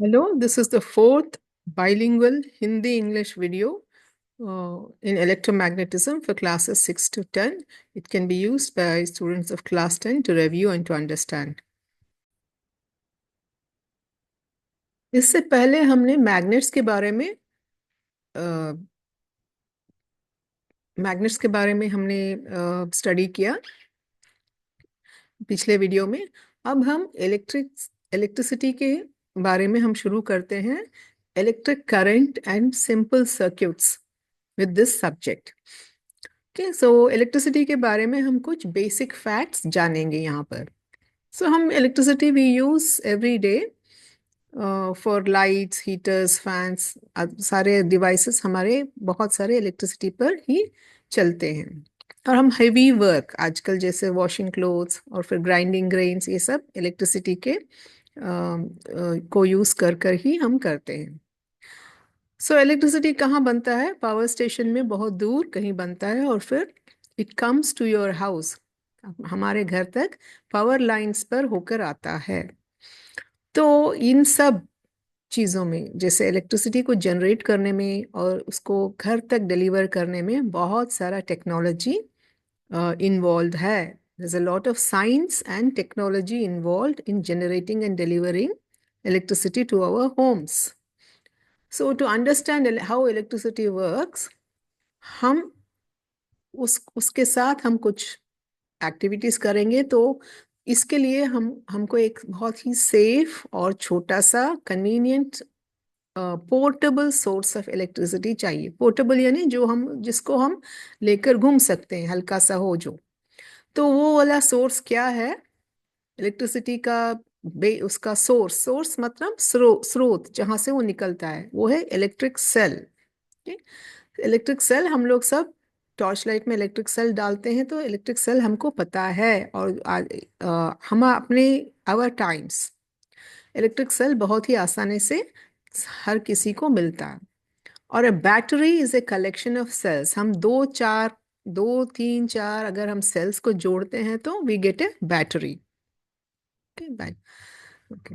Hello, this is the fourth bilingual Hindi-English video in electromagnetism for classes 6 to 10. It can be used by students of class 10 to review and to understand. इससे पहले हमने magnets के बारे में हमने study किया पिछले video में। अब हम इलेक्ट्रिसिटी के बारे में हम शुरू करते हैं, electric current and simple circuits with this subject. Okay, so electricity के बारे में हम कुछ बेसिक फैक्ट्स जानेंगे यहाँ पर। सो हम electricity we use every day for lights, heaters, fans, सारे डिवाइसेस हमारे बहुत सारे इलेक्ट्रिसिटी पर ही चलते हैं। और हम हेवी वर्क आजकल जैसे वॉशिंग क्लोथ्स और फिर ग्राइंडिंग ग्रेन्स, ये सब इलेक्ट्रिसिटी के को यूज कर कर ही हम करते हैं। सो इलेक्ट्रिसिटी कहाँ बनता है? पावर स्टेशन में बहुत दूर कहीं बनता है और फिर it comes to your house, हमारे घर तक पावर लाइंस पर होकर आता है। तो इन सब चीज़ों में, जैसे इलेक्ट्रिसिटी को जनरेट करने में और उसको घर तक डिलीवर करने में बहुत सारा टेक्नोलॉजी involved है. There's a lot of science and technology involved in generating and delivering electricity to our homes. So to understand how electricity works, हम उसके साथ हम कुछ एक्टिविटीज करेंगे। तो इसके लिए हमको एक बहुत ही सेफ और छोटा सा convenient portable source of electricity चाहिए। पोर्टेबल यानी जिसको हम लेकर घूम सकते हैं, हल्का सा हो जो। तो वो वाला सोर्स क्या है इलेक्ट्रिसिटी का? उसका सोर्स मतलब स्रोत जहां से वो निकलता है, वो है इलेक्ट्रिक सेल। इलेक्ट्रिक सेल हम लोग सब टॉर्च लाइट में इलेक्ट्रिक सेल डालते हैं, तो इलेक्ट्रिक सेल हमको पता है। और हम अपने आवर टाइम्स इलेक्ट्रिक सेल बहुत ही आसानी से हर किसी को मिलता है। और a battery is a collection of cells. हम दो तीन चार अगर हम सेल्स को जोड़ते हैं तो we get a battery. Okay,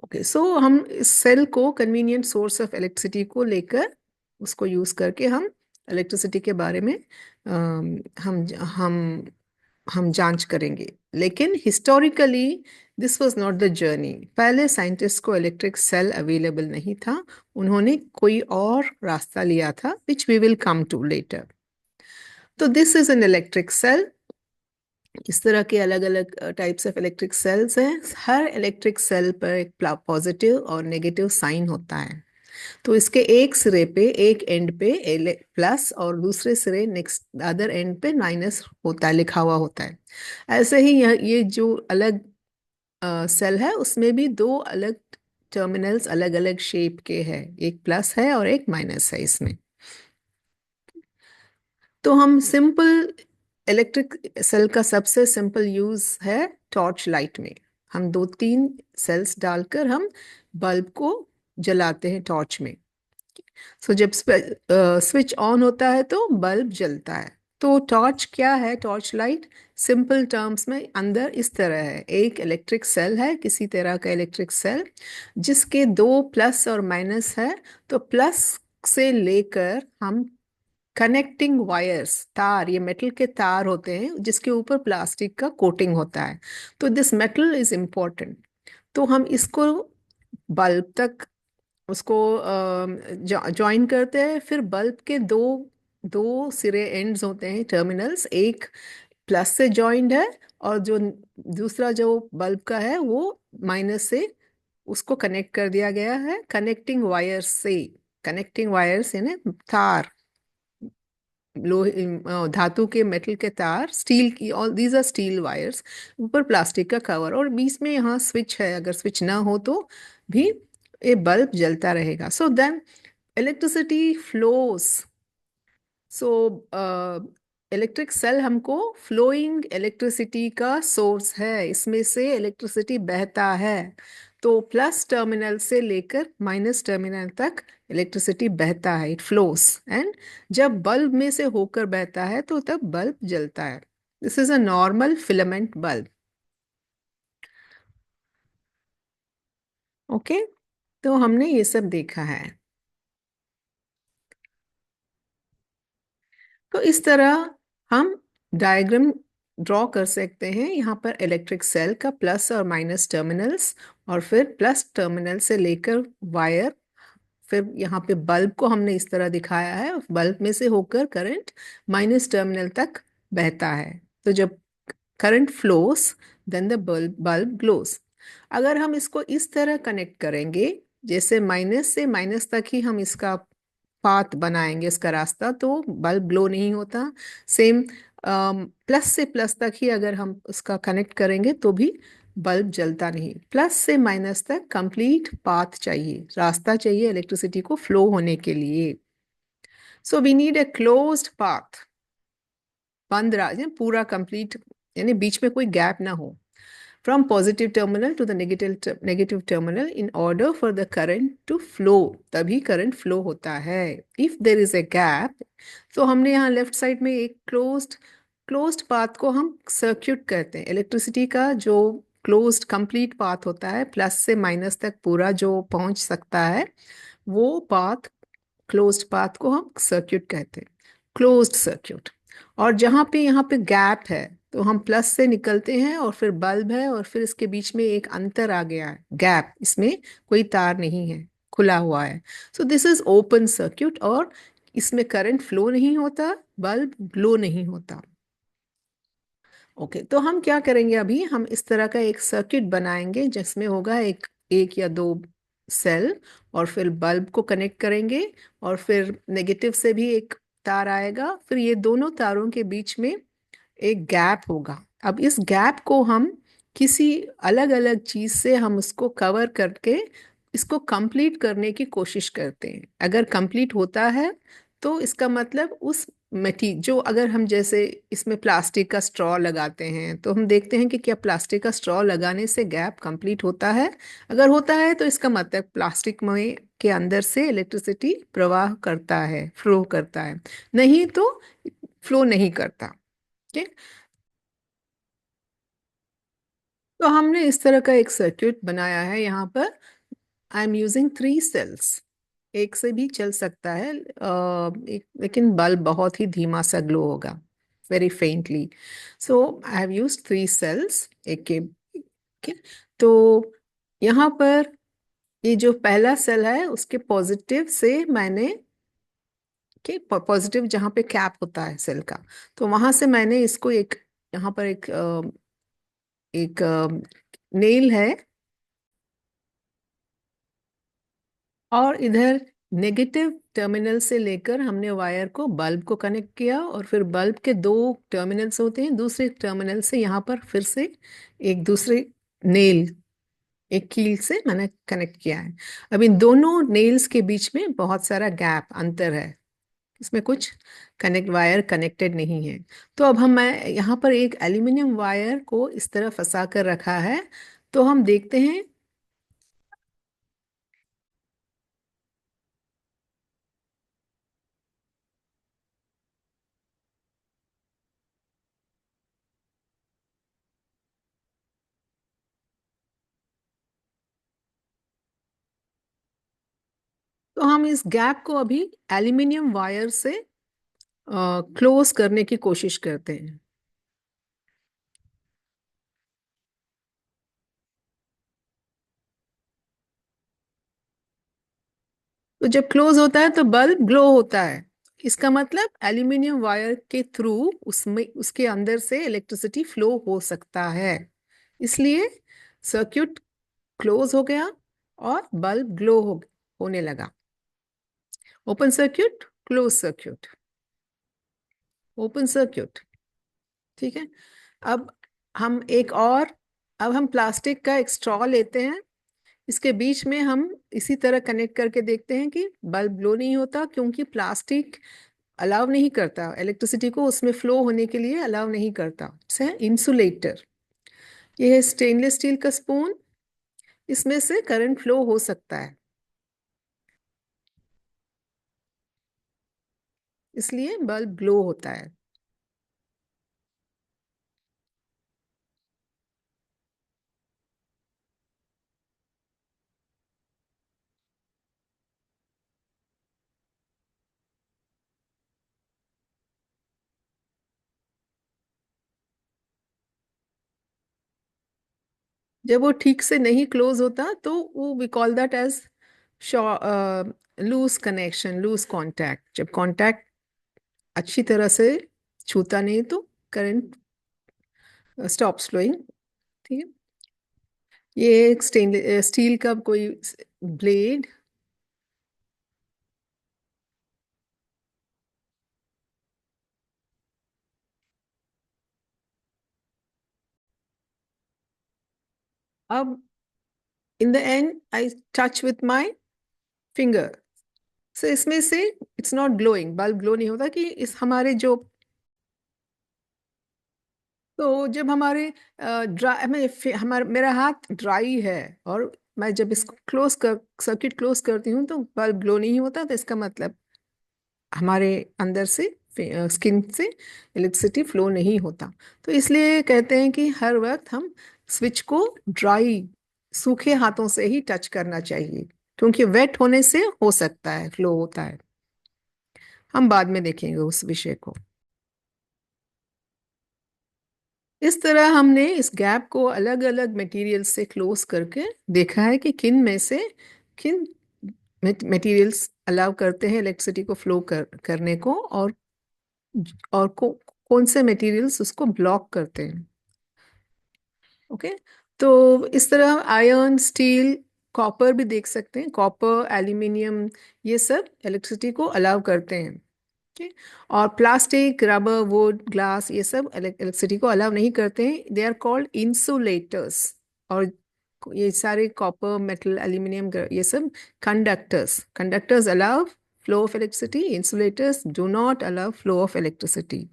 okay, so हम इस सेल को कन्वीनियंट सोर्स ऑफ इलेक्ट्रिसिटी को लेकर उसको यूज करके हम इलेक्ट्रिसिटी के बारे में हम जांच करेंगे। लेकिन historically this was not the journey. पहले साइंटिस्ट को इलेक्ट्रिक सेल अवेलेबल नहीं था, उन्होंने कोई और रास्ता लिया था, which we will come to later. तो this is an electric cell. इस तरह के अलग अलग टाइप्स ऑफ इलेक्ट्रिक सेल्स हैं। हर इलेक्ट्रिक सेल पर एक पॉजिटिव और नेगेटिव साइन होता है। तो इसके एक सिरे पे, एक एंड पे प्लस और दूसरे सिरे नेक्स्ट अदर एंड पे माइनस होता है, लिखा हुआ होता है। ऐसे ही ये जो अलग सेल है उसमें भी दो अलग टर्मिनल्स अलग अलग शेप के हैं, एक प्लस है और एक माइनस है इसमें। तो हम सिंपल इलेक्ट्रिक सेल का सबसे सिंपल यूज है टॉर्च लाइट में। हम दो तीन सेल्स डालकर हम बल्ब को जलाते हैं टॉर्च में। सो जब स्विच ऑन होता है तो बल्ब जलता है। तो टॉर्च क्या है? टॉर्च लाइट सिंपल टर्म्स में अंदर इस तरह है। एक इलेक्ट्रिक सेल है, किसी तरह का इलेक्ट्रिक सेल, जिसके दो प्लस और माइनस है। तो प्लस से लेकर हम कनेक्टिंग वायर्स, तार, ये मेटल के तार होते हैं जिसके ऊपर प्लास्टिक का कोटिंग होता है। तो दिस मेटल इज इम्पोर्टेंट। तो हम इसको बल्ब तक उसको ज्वाइन करते हैं। फिर बल्ब के दो दो सिरे एंड्स होते हैं, टर्मिनल्स, एक प्लस से ज्वाइंड है और जो दूसरा जो बल्ब का है वो माइनस से उसको कनेक्ट कर दिया गया है कनेक्टिंग वायर्स से। कनेक्टिंग वायर्स यानी तार, लोहे, धातु के, मेटल के तार, स्टील की, all these are steel wires, ऊपर प्लास्टिक का कवर और बीच में यहाँ स्विच है। अगर स्विच ना हो तो भी ये बल्ब जलता रहेगा। So then electricity flows. So electric cell हमको फ्लोइंग इलेक्ट्रिसिटी का सोर्स है, इसमें से इलेक्ट्रिसिटी बहता है। तो प्लस टर्मिनल से लेकर माइनस टर्मिनल तक इलेक्ट्रिसिटी बहता है, इट फ्लोस। एंड जब बल्ब में से होकर बहता है तो तब बल्ब जलता है। This is a normal filament bulb. Okay, तो हमने ये सब देखा है। तो इस तरह हम डायग्राम ड्रॉ कर सकते हैं। यहाँ पर इलेक्ट्रिक सेल का प्लस और माइनस टर्मिनल्स, और फिर प्लस टर्मिनल से लेकर वायर, फिर यहाँ पे बल्ब को हमने इस तरह दिखाया है, बल्ब में से होकर करंट माइनस टर्मिनल तक बहता है। तो जब current flows, then the bulb glows. अगर हम इसको इस तरह कनेक्ट करेंगे, जैसे माइनस से माइनस तक ही हम इसका पाथ बनाएंगे, इसका रास्ता, तो बल्ब ग्लो नहीं होता। सेम प्लस से प्लस तक ही अगर हम उसका कनेक्ट करेंगे तो भी बल्ब जलता नहीं। प्लस से माइनस तक कंप्लीट पाथ चाहिए, रास्ता चाहिए इलेक्ट्रिसिटी को फ्लो होने के लिए। So we need a closed path, बंद रास्ता पूरा कंप्लीट, यानी बीच में कोई गैप ना हो, from positive terminal to the negative terminal in order for the current to flow, तभी current flow होता है। if there is a gap, तो हमने यहाँ लेफ्ट साइड में एक क्लोज्ड पाथ को हम सर्क्यूट कहते हैं। इलेक्ट्रिसिटी का जो क्लोज्ड कंप्लीट पाथ होता है, प्लस से माइनस तक पूरा जो पहुंच सकता है, वो पाथ, क्लोज्ड पाथ को हम सर्क्यूट कहते हैं, क्लोज्ड सर्क्यूट। और जहाँ पे यहाँ पे गैप है, तो हम प्लस से निकलते हैं और फिर बल्ब है और फिर इसके बीच में एक अंतर आ गया है, गैप, इसमें कोई तार नहीं है, खुला हुआ है। So this is open circuit, और इसमें करंट फ्लो नहीं होता, बल्ब ग्लो नहीं होता। ओके, तो हम क्या करेंगे, अभी हम इस तरह का एक सर्किट बनाएंगे जिसमें होगा एक एक या दो सेल, और फिर बल्ब को कनेक्ट करेंगे, और फिर नेगेटिव से भी एक तार आएगा, फिर ये दोनों तारों के बीच में एक गैप होगा। अब इस गैप को हम किसी अलग अलग चीज से हम उसको कवर करके इसको कंप्लीट करने की कोशिश करते हैं। अगर कंप्लीट होता है तो इसका मतलब उस मटी जो, अगर हम जैसे इसमें प्लास्टिक का स्ट्रॉ लगाते हैं, तो हम देखते हैं कि क्या प्लास्टिक का स्ट्रॉ लगाने से गैप कंप्लीट होता है। अगर होता है तो इसका मतलब प्लास्टिक में के अंदर से इलेक्ट्रिसिटी प्रवाह करता है, फ्लो करता है, नहीं तो फ्लो नहीं करता। ठीक। तो हमने इस तरह का एक सर्किट बनाया है यहाँ पर। आई एम यूजिंग 3 सेल्स, एक से भी चल सकता है, लेकिन बल्ब बहुत ही धीमा सा ग्लो होगा, very faintly. So I have used 3 cells, एक के। तो यहाँ पर ये जो पहला सेल है, उसके पॉजिटिव से मैंने, के पॉजिटिव जहाँ पे कैप होता है सेल का, तो वहां से मैंने इसको एक, यहाँ पर एक नेल है, और इधर नेगेटिव टर्मिनल से लेकर हमने वायर को बल्ब को कनेक्ट किया, और फिर बल्ब के 2 टर्मिनल्स होते हैं, दूसरे टर्मिनल से यहाँ पर फिर से एक दूसरे नेल, एक कील से मैंने कनेक्ट किया है। अब इन दोनों नेल्स के बीच में बहुत सारा गैप, अंतर है, इसमें कुछ वायर कनेक्टेड नहीं है। तो अब मैं यहाँ पर एक एल्यूमिनियम वायर को इस तरह फंसा कर रखा है। तो हम देखते हैं, तो हम इस गैप को अभी एल्यूमिनियम वायर से क्लोज करने की कोशिश करते हैं। तो जब क्लोज होता है तो बल्ब ग्लो होता है, इसका मतलब एल्यूमिनियम वायर के थ्रू उसमें, उसके अंदर से इलेक्ट्रिसिटी फ्लो हो सकता है, इसलिए सर्क्यूट क्लोज हो गया और बल्ब ग्लो होने लगा। Open circuit, close circuit, open circuit. ठीक है। अब हम एक और, अब हम प्लास्टिक का एक स्ट्रॉ लेते हैं, इसके बीच में हम इसी तरह कनेक्ट करके देखते हैं कि बल्ब ग्लो नहीं होता, क्योंकि प्लास्टिक अलाउ नहीं करता इलेक्ट्रिसिटी को उसमें फ्लो होने के लिए, अलाउ नहीं करता। से इंसुलेटर, ये है स्टेनलेस स्टील का स्पून, इसमें से करंट फ्लो हो सकता है, इसलिए बल्ब ग्लो होता है। जब वो ठीक से नहीं क्लोज होता तो वो we call that as loose connection, loose contact. जब कांटेक्ट अच्छी तरह से छूता नहीं तो करंट स्टॉप फ्लोइंग। ठीक है। ये एक स्टील का कोई ब्लेड। अब in the end I touch with my finger, so इसमें से it's not glowing, bulb glow नहीं होता कि इस हमारे जो, तो जब हमारे ड्राई में हमारा मेरा हाथ ड्राई है और मैं जब इसको सर्किट क्लोज करती हूँ तो बल्ब ग्लो नहीं होता, तो इसका मतलब हमारे अंदर से स्किन से इलेक्ट्रिसिटी फ्लो नहीं होता। तो इसलिए कहते हैं कि हर वक्त हम स्विच को ड्राई, सूखे हाथों से ही टच करना चाहिए, क्योंकि वेट होने से हो सकता है फ्लो होता है। हम बाद में देखेंगे उस विषय को। इस तरह हमने इस गैप को अलग अलग मटेरियल से क्लोज करके देखा है कि किन मटेरियल्स अलाउ करते हैं इलेक्ट्रिसिटी को फ्लो करने को, और कौन से मटेरियल्स उसको ब्लॉक करते हैं। ओके। तो इस तरह आयरन, स्टील, कॉपर भी देख सकते हैं, कॉपर, एल्यूमिनियम, ये सब इलेक्ट्रिसिटी को अलाउ करते हैं। ओके। और प्लास्टिक, रबर, वुड, ग्लास, ये सब इलेक्ट्रिसिटी को अलाउ नहीं करते हैं, दे आर कॉल्ड इंसुलेटर्स। और ये सारे कॉपर, मेटल, एल्यूमिनियम, ये सब conductors. Conductors allow flow of electricity, insulators do not allow flow of electricity.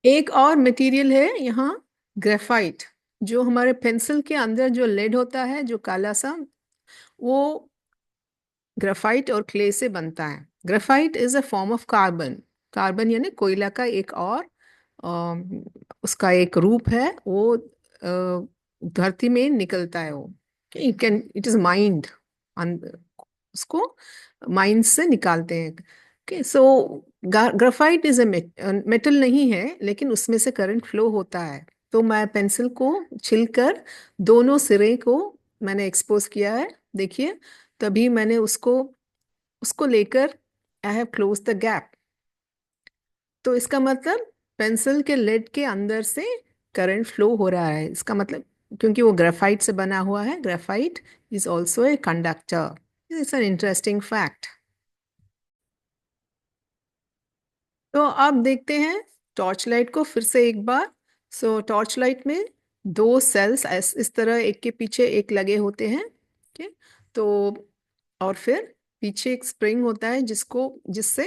एक और मटेरियल है यहाँ, ग्रेफाइट। जो हमारे पेंसिल के अंदर जो लेड होता है, जो काला सा, वो ग्रेफाइट और क्ले से बनता है। Graphite is a form of carbon. Carbon यानी कोयला का एक और उसका एक रूप है। वो धरती में निकलता है वो। इट इज माइंड, उसको माइंड से निकालते हैं। Okay. So graphite is a metal नहीं है, लेकिन उसमें से करंट फ्लो होता है। तो मैं पेंसिल को छिलकर दोनों सिरे को मैंने एक्सपोज किया है, देखिए। तभी मैंने उसको उसको लेकर I have close the gap. तो इसका मतलब पेंसिल के लेड के अंदर से करंट फ्लो हो रहा है, इसका मतलब, क्योंकि वो ग्रेफाइट से बना हुआ है। Graphite is also a conductor. It's an interesting fact. तो अब देखते हैं टॉर्च लाइट को फिर से एक बार। सो टॉर्च लाइट में दो सेल्स इस तरह एक के पीछे एक लगे होते हैं। ठीक है। तो और फिर पीछे एक स्प्रिंग होता है जिससे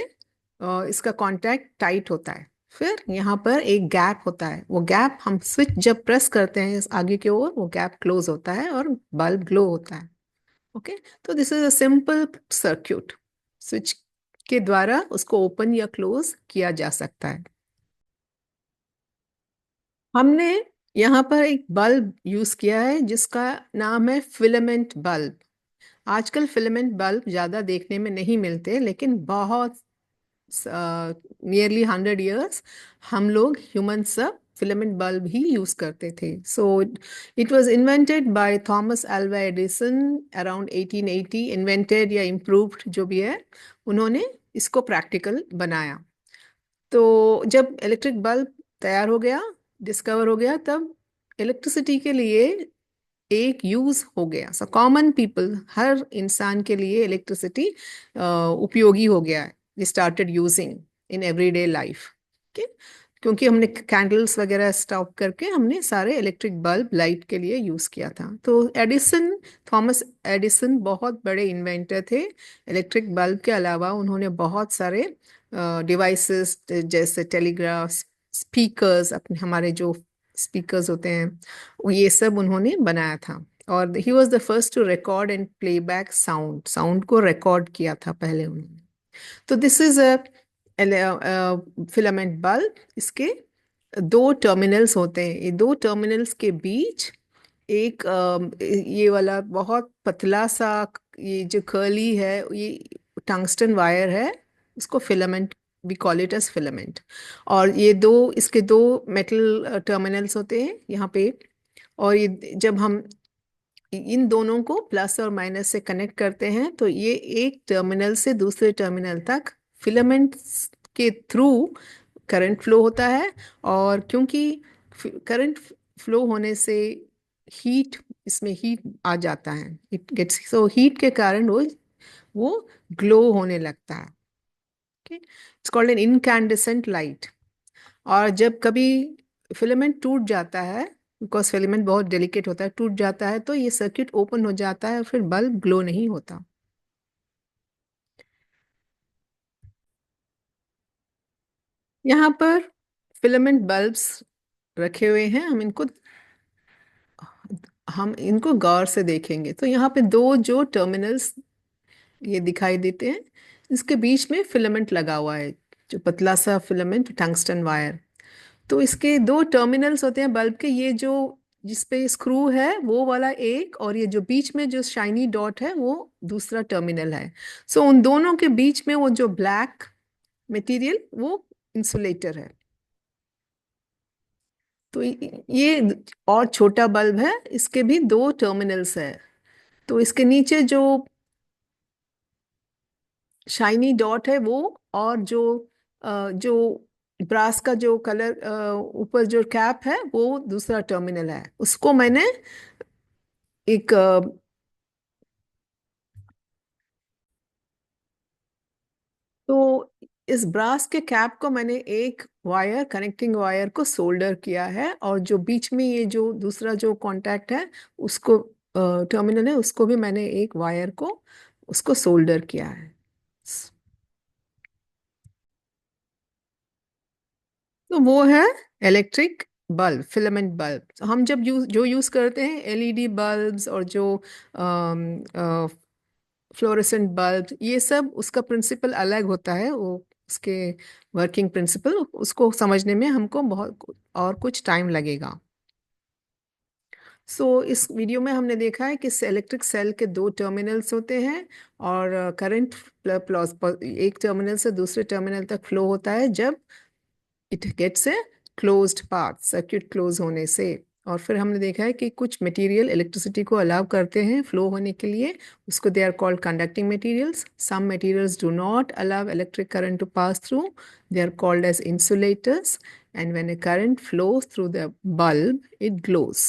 इसका कांटेक्ट टाइट होता है। फिर यहाँ पर एक गैप होता है, वो गैप हम स्विच जब प्रेस करते हैं इस आगे की ओर, वो गैप क्लोज होता है और बल्ब ग्लो होता है। ओके। तो this is a simple circuit. Switch के द्वारा उसको ओपन या क्लोज किया जा सकता है। हमने यहाँ पर एक बल्ब यूज किया है जिसका नाम है फिलामेंट बल्ब। आजकल फिलामेंट बल्ब ज्यादा देखने में नहीं मिलते, लेकिन बहुत नियरली 100 years हम लोग ह्यूमन सब फिलामेंट बल्ब ही यूज करते थे। So it was invented by Thomas Alva Edison around 1880। Invented या इम्प्रूव्ड जो भी है, उन्होंने इसको प्रैक्टिकल बनाया। तो जब इलेक्ट्रिक बल्ब तैयार हो गया, डिस्कवर हो गया, तब इलेक्ट्रिसिटी के लिए एक यूज हो गया। सो कॉमन पीपल, हर इंसान के लिए इलेक्ट्रिसिटी उपयोगी हो गया है। We started using in everyday life. क्योंकि हमने कैंडल्स वगैरह स्टॉप करके हमने सारे इलेक्ट्रिक बल्ब लाइट के लिए यूज किया था। तो एडिसन, थॉमस एडिसन बहुत बड़े इन्वेंटर थे। इलेक्ट्रिक बल्ब के अलावा उन्होंने बहुत सारे डिवाइसेस जैसे टेलीग्राफ, स्पीकर्स, अपने हमारे जो स्पीकर्स होते हैं, ये सब उन्होंने बनाया था। और he was the first to record and play back sound. Sound को रिकॉर्ड किया था पहले उन्होंने। तो this is a filament bulb. इसके दो टर्मिनल्स होते हैं। ये दो टर्मिनल्स के बीच एक ये वाला बहुत पतला सा, ये जो कर्ली है, ये टंगस्टन वायर है, उसको filament we call it as filament. और ये दो, इसके दो मेटल टर्मिनल्स होते हैं यहाँ पे। और ये जब हम इन दोनों को प्लस और माइनस से कनेक्ट करते हैं तो ये एक टर्मिनल से दूसरे टर्मिनल तक फिलामेंट के थ्रू करंट फ्लो होता है। और क्योंकि करंट फ्लो होने से हीट, इसमें हीट आ जाता है, इट गेट्स, सो हीट के कारण वो ग्लो होने लगता है। It's called an incandescent light. और जब कभी फिलामेंट टूट जाता है, बिकॉज फिलामेंट बहुत डेलिकेट होता है, टूट जाता है तो ये सर्किट ओपन हो जाता है और फिर बल्ब ग्लो नहीं होता। यहाँ पर फिलामेंट बल्ब्स रखे हुए हैं, हम इनको गौर से देखेंगे तो यहाँ पे दो जो टर्मिनल्स ये दिखाई देते हैं, इसके बीच में फिलामेंट लगा हुआ है, जो पतला सा फिलामेंट टंगस्टन वायर। तो इसके दो टर्मिनल्स होते हैं बल्ब के, ये जो जिस पे स्क्रू है वो वाला एक, और ये जो बीच में जो शाइनी डॉट है वो दूसरा टर्मिनल है। सो उन दोनों के बीच में वो जो ब्लैक मटेरियल वो इंसुलेटर है। तो ये और छोटा बल्ब है, इसके भी दो टर्मिनल्स है। तो इसके नीचे जो शाइनी डॉट है वो, और जो ब्रास का जो कलर ऊपर जो कैप है वो दूसरा टर्मिनल है। उसको मैंने एक तो इस ब्रास के कैप को मैंने एक वायर, कनेक्टिंग वायर को सोल्डर किया है, और जो बीच में ये जो दूसरा जो कांटेक्ट है उसको, टर्मिनल है, उसको भी मैंने एक वायर को उसको सोल्डर किया है। तो वो है इलेक्ट्रिक बल्ब, फिलामेंट बल्ब। तो हम जब यूज करते हैं एलईडी बल्ब्स और जो फ्लोरेसेंट बल्ब, ये सब उसका प्रिंसिपल अलग होता है, वो उसके वर्किंग प्रिंसिपल उसको समझने में हमको बहुत और कुछ टाइम लगेगा। इस वीडियो में हमने देखा है कि इलेक्ट्रिक सेल के दो टर्मिनल्स होते हैं, और करंट प्लस एक टर्मिनल से दूसरे टर्मिनल तक फ्लो होता है जब it gets a closed path, circuit close होने से। और फिर हमने देखा है कि कुछ मटेरियल इलेक्ट्रिसिटी को अलाउ करते हैं फ्लो होने के लिए, उसको they are called conducting materials. Some materials do not allow electric current to pass through, they are called as insulators, and when a current flows through the bulb it glows.